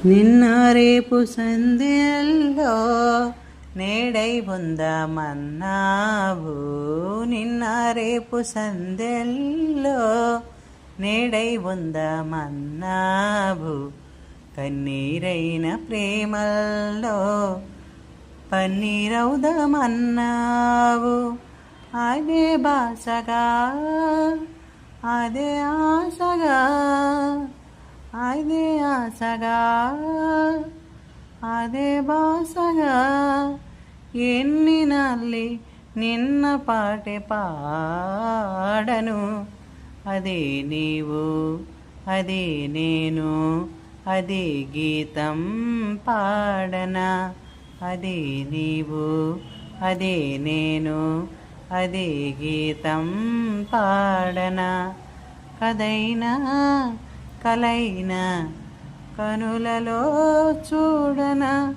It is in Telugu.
నిన్న రేపు సంధ్యల్లో నేడై ఉందామన్నావు. నిన్న రేపు సంధ్యల్లో నేడై ఉందామన్నావు. కన్నీరైన ప్రేమల్లో పన్నీరవుదామన్నావు. అదే బాసగా అదే ఆశగా అదే ఆశగా అదే బాసగా ఎన్ని నల్లి నిన్న పాటే పాడను. అదే నీవు అదే నేను అదే గీతం పాడనా. అదే నీవు అదే నేను అదే గీతం పాడనా. కదైనా కలైనా కనులలో చూడనా.